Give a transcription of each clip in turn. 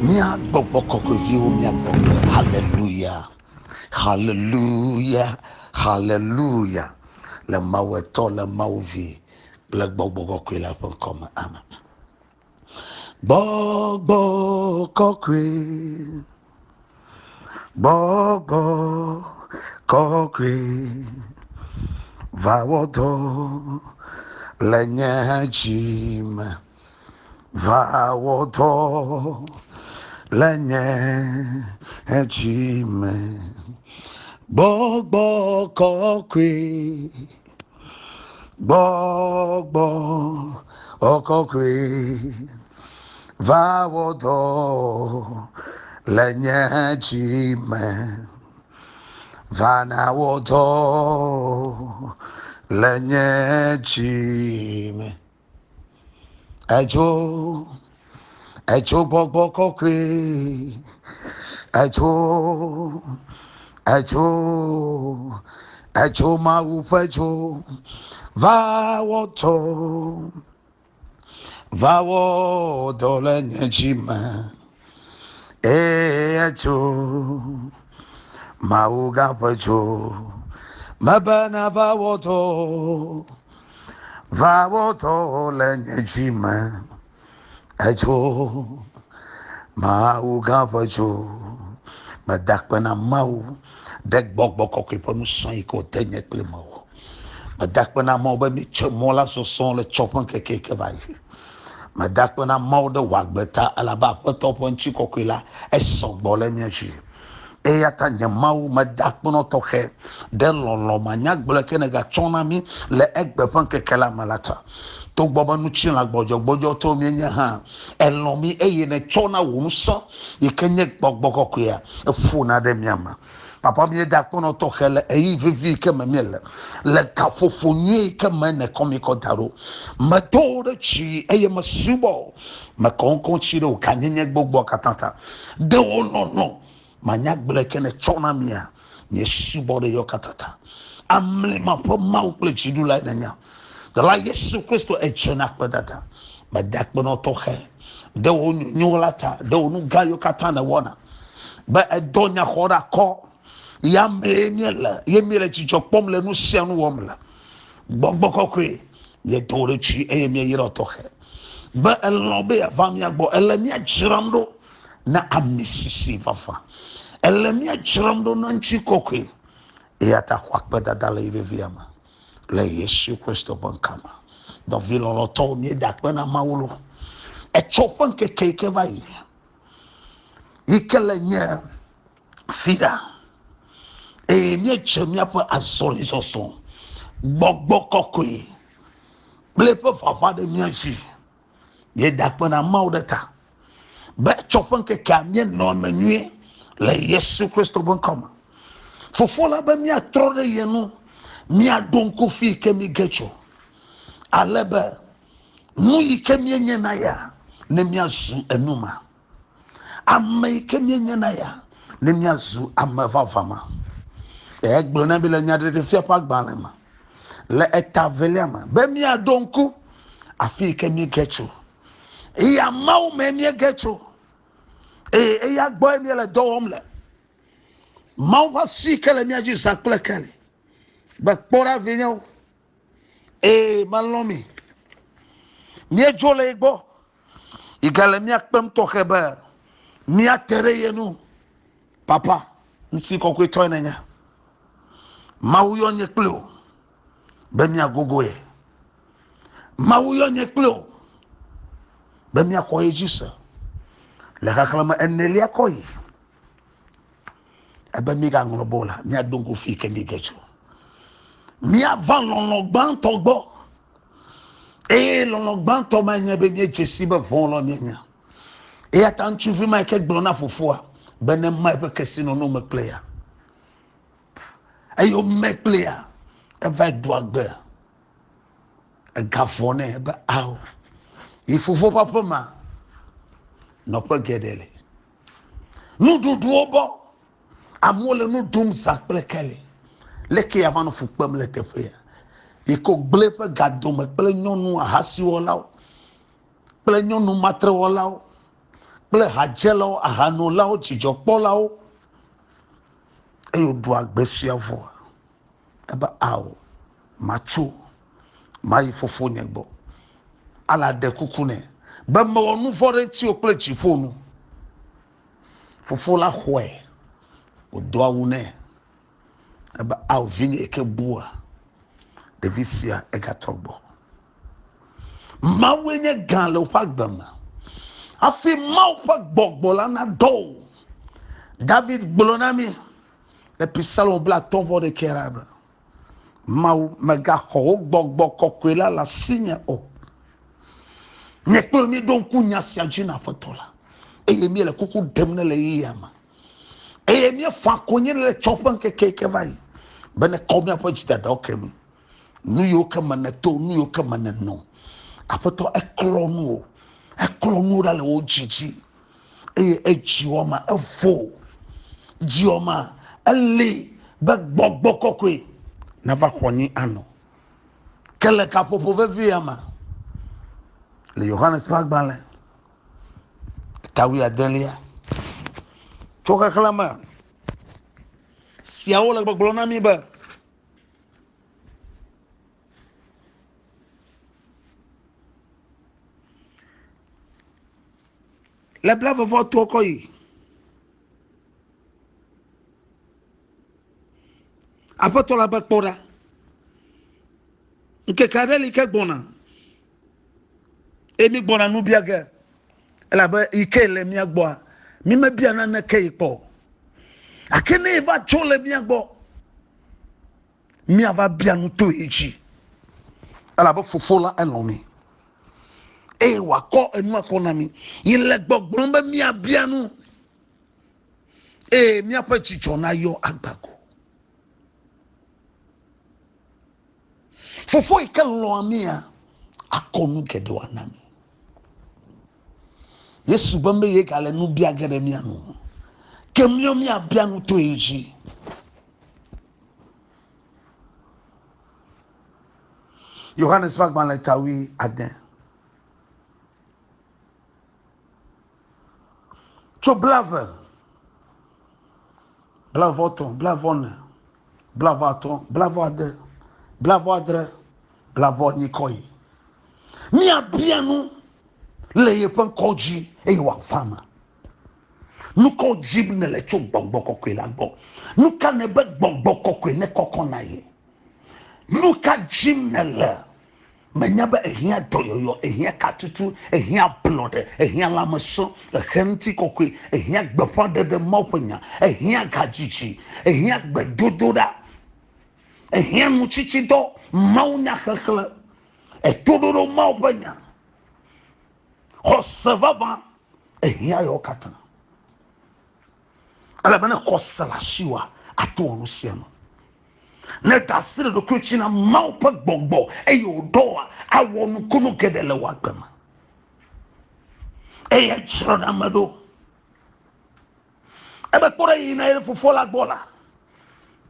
Mia boboko view mia bobo. Hallelujah. Hallelujah. Hallelujah. Le maweto le mauvi. Le boboko la comme amen. Bobo kokwe. Bobo kokwe. Vawoto lenye jim. Vawoto lenye ejime gbogbo kokwe gbogbo okokwe vawodo lenye ejime vanawodo lenye ejime ejo gbogbo kokwe ejo ma upejo vawodo lenye jima ejo ma ugapejo mabana vawodo lenye jima ejo mau gavajo madakpana mau dek bok ko ponu san ko tenye kple mau madakpana mau be mi chomola so son le chopon ke vai madakpana mau de wagbeta alaba potopon chiko kwila esogbole miaji e atanya mau madakpono toke de lolo manyak bleke nega chona mi le egbe fan ke kala malata to gboba nu chin la gbojo to mi nya ha elomi eye ne chona wumso ikenye gbogboko ya efu na de miama papa mi dakpono toke le eyi vivi ke mamele le kafofo nyi ke mane komiko daro matore chi eye masubo makonkon chi do kanyenye gbogbo katanta de no manyak bleke ne chona mia ne subode yo katata amle mapo maukle chidu la nanya the la Yesu Kristo e chena kpedata madak no tohe de onu nyolata de onu gayo katana wona ba edonya khora ko yambe miela yemire chicho pomle nu sianu womla gbogbo kwe ye tore chi e mi yiro tohe ba elobe avamia gbo elemia chiramdo na amisisi fafa elemia chiramdo no nchi kokwe yata kwakbeda dala iveviama le Yesu Kristo bankama do vilolo to mi dakpena mawulo e chopan ke vai ikele nye fida e mi chemia pa asoli soson gbogbo kokwe blepo fafa de mianchi ye dakpena mawdeta ba chopan ke kamye no menue le Yesu Kristo bankama fofola ba mi atrode yenu mi adonko fi kemi gecho alebe nu ikemi nyena ya ne mi azu enuma amma ikemi nyena ya ne mi azu amavavama egbo na bi le nyade de fia pa gbalema le etaveliama ba mi adonko afi kemi gecho ya mau me mi gecho ya gbo mi le dowomle mau va si kele mi aji sakple kele ba pora vinyo malomi mi jole igbo igale mi akpem toke ba mi atere yenu papa nti kokwe to nanya mawuyo nye kple be mi agogo ye mawuyo nye kple be mi akoye jisa le kaklama eneli akoye ebe mi ga ngono bola mi adongo fi ke mi gecho mi avant l'ongban togbo l'ongban to manya be mi jesi be von lo minya atan tu vi ma ke glona fofua be ne ma be kesino no me player ayo me player e va doagbe e gafone be aw ifofo papa ma no pa gedele nu dudu obo amole nu dum sakple kele leke avano fukpem le teƒea iko gble pe gadome kple nyɔnu ahasiwɔlawo kple nyɔnu matrewɔlawo kple hadzelawo ahanolawo dzidzɔkpɔlawo eye woɖo agbesiavɔ ebe awo matso mayi fofonye gbɔ ala ɖe kuku nɛ be mewɔ nu vɔ ɖe ŋutiwo kple dziƒo nu fofo la xɔe wòdo awu nɛ ebe awo vinye eke bua ɖevi sia egatrɔ gbɔ Mawu nye gã le woƒe agbe me hafi Mawu ƒe gbɔgbɔ la na dɔ wo. David gblɔ na mi le Psalm 51 be Mawu megaxɔ wo gbɔgbɔ kɔkɔe la le asinye o. Nye kple mi ɖo ŋku nya sia dzi na Aƒetɔ la eye mi le kuku ɖem ne le yeyea me eye mi fa konyi le tsɔƒe ŋkeke va yi be ne kɔ miaƒe dzidadawo ke mi nu yiwo ke me ne to nu yiwo ke me ne nɔ Aƒetɔ eklɔ nuwo ɖa le wo dzidzi eye edziwɔma evo dziwɔma eli be gbɔgbɔ kɔkɔe nava xɔ nyi anɔ ke le kaƒoƒo vevia me le Yohanes ƒe agbalẽ 19 tso xexlẽme siawo le gbɔgblɔ na mi be le blavevɔ toa kɔ yi Aƒetɔ la be kpɔ ɖa ŋkeke aɖe li ke gbɔna emi gbɔna nu bia ge elabe yi ke le mia gbɔa mi mebia naneke yi kpɔ ake ne yi va tso le mia gbɔ miava bia nu to yi dzi elabe fofo la elɔ mi eye wòakɔ enu akɔ na mi yi le gbɔgblɔm be miabia nu eye miaƒe dzidzɔ nayɔ agbago. Fofo yi ke lɔa mia akɔ nu geɖewo na mi. Yesu be me ye gale nu bia ge ɖe mia nu ke mio miabia nu to yi dzi. Yohanes ƒe agbalẽ 19 tso blave blavɔtɔ̃ blavɔne blavɔatɔ̃ blavɔade blavɔadre blavɔnyi kɔ yi miabia nu le yeƒe ŋkɔ dzi eye wòava me nukɔ dzim ne le tso gbɔgbɔ kɔkɔe la gbɔ nu ka ne be gbɔgbɔ kɔkɔe ne kɔkɔ na ye nu ka dzim ne le menya be ehia dɔyɔyɔ ehia katutu ehia blɔɖe ehia lãmesɔ ehe ŋuti kɔkɔe ehia gbeƒã ɖeɖe Mawu ƒe nya ehia gadzidzi ehia gbedodoɖa ehia nutsitsidɔ mawunya xexlẽ etoɖoɖo Mawu ƒe nya xɔse vavã ehia yawo katã elebe ne xɔse le asiwòa ato wɔ nu sia me ne da asi le ɖokui dzi na Mawu ƒe gbɔgbɔ eye wòɖɔa awɔ nukunu geɖe le wò agbe me eye edzrɔ̃na ame ɖo ebe kpɔ ɖe yina ɖe fofo la gbɔ la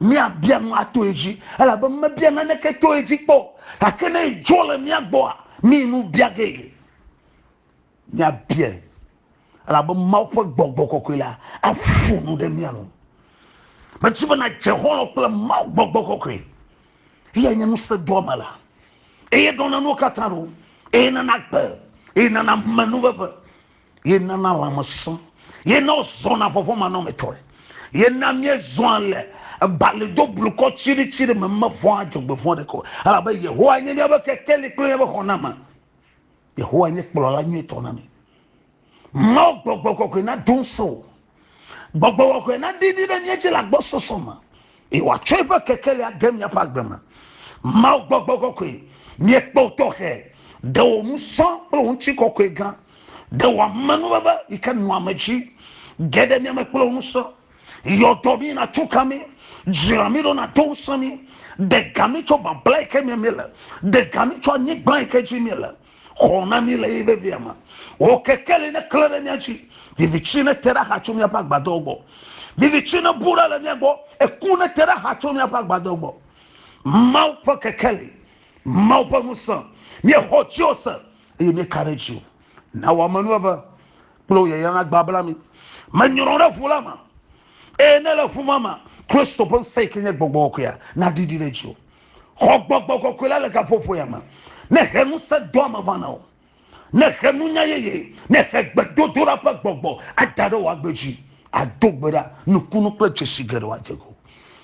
miabia nu ato ye dzi elabe mebia naneke to ye dzi kpɔ gake ne dzo le mia gbɔa mi nu bia ge miabia elabe Mawu ƒe gbɔgbɔ kɔkɔe la aƒo nu ɖe mia nu meti be nadze xɔlɔ kple Mawu gbɔgbɔ kɔkɔe eya nye ŋusẽ doa me la eye ɖɔna nuwo katã ɖo eye nana gbe eye nana menu veve eye nana lãmesẽ eye na wozɔna vɔvɔmanɔmetɔe eye na miezɔa le balido blukɔ tsiritsiri me mevɔa dzɔgbevɔ ɖeke o elabe Yehowa nye miabe kekeli kple miabe xɔname Yehowa nye kplɔla nyuitɔ na mi Mawu gbɔgbɔ kɔkɔe na do ŋusẽ o gbɔgbɔ kɔkɔe na ɖiɖi ɖe mia dzi le agbɔsɔsɔ me eye wòatsɔ eƒe kekeli ade miaƒe agbe me Mawu gbɔgbɔ kɔkɔe miekpɔ tɔxɛ ɖe wò ŋusẽ kple wò ŋuti kɔkɔe gã ɖe wò amenuveve yi ke nɔa me dzi geɖe miame kple wò ŋusẽ yɔdɔ mi na tuka mi dzra mi ɖo na do ŋusẽ mi ɖe ga mi tso babla yi ke mi le ɖe ga mi tso anyigba yi ke dzi mi le xɔ na mi le ye vevia me wò kekeli ne klẽ ɖe mia dzi vivitsi ne te ɖe axa tso miaƒe agbadɔwo gbɔ vivitsi ne bu ɖe le mia gbɔ eku ne te ɖe axa tso miaƒe agbadɔwo gbɔ Mawu ƒe kekeli Mawu ƒe ŋusẽ miexɔ tsi o se eye mieka ɖe dzi o na wò amenuveve kplo ye yana gbabla mi manyoro da fulama ne la fumama Kristo pon sai kenye gbogbo ko ya na didi regio gbogbo ko la ka fofo ya ma ne henu se do ma vana o ne henu nya ye ne Gbedododa pa gbogbo adado wa gbeji adogbera nukunu kple chesigere wa jego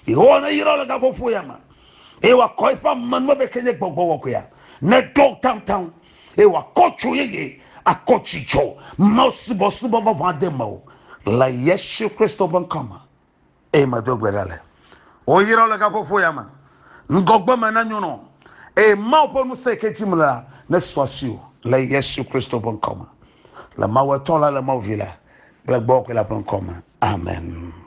e ona yiro la ka fofo ya ma e wa koifa manwe be kenye gbogbo ko ya ne do tam e wa kocho ye akochicho mosibo va vande mo la Yesu Kristo bon kama e ma dogberale o yiro la ka fofo ya ma ngogba mananyono e ma opo mu sekechimla ne swasio la Yesu Kristo bon kama la mawaton la mavila bla bok la bon kama amen.